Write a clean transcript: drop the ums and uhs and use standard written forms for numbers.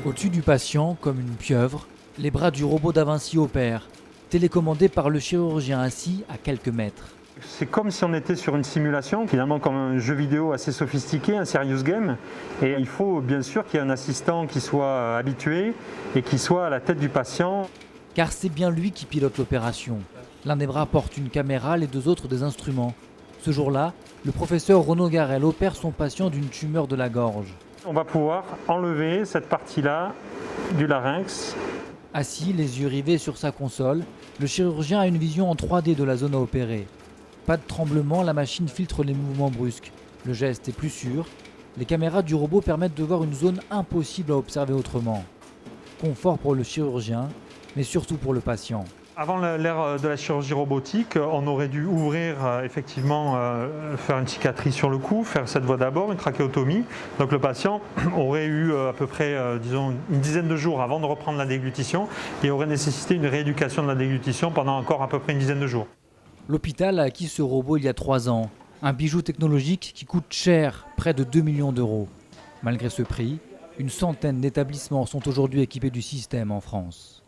Au-dessus du patient, comme une pieuvre, les bras du robot Da Vinci opèrent, télécommandés par le chirurgien assis à quelques mètres. C'est comme si on était sur une simulation, finalement comme un jeu vidéo assez sophistiqué, un serious game. Et il faut bien sûr qu'il y ait un assistant qui soit habitué et qui soit à la tête du patient. Car c'est bien lui qui pilote l'opération. L'un des bras porte une caméra, les deux autres des instruments. Ce jour-là, le professeur Renaud Garel opère son patient d'une tumeur de la gorge. On va pouvoir enlever cette partie-là du larynx. Assis, les yeux rivés sur sa console, le chirurgien a une vision en 3D de la zone à opérer. Pas de tremblement, la machine filtre les mouvements brusques. Le geste est plus sûr. Les caméras du robot permettent de voir une zone impossible à observer autrement. Confort pour le chirurgien, mais surtout pour le patient. Avant l'ère de la chirurgie robotique, on aurait dû ouvrir, effectivement, faire une cicatrice sur le cou, faire cette voie d'abord, une trachéotomie. Donc le patient aurait eu à peu près, disons, une dizaine de jours avant de reprendre la déglutition et aurait nécessité une rééducation de la déglutition pendant encore à peu près une dizaine de jours. L'hôpital a acquis ce robot il y a 3 ans. Un bijou technologique qui coûte cher, près de 2 millions d'euros. Malgré ce prix, une centaine d'établissements sont aujourd'hui équipés du système en France.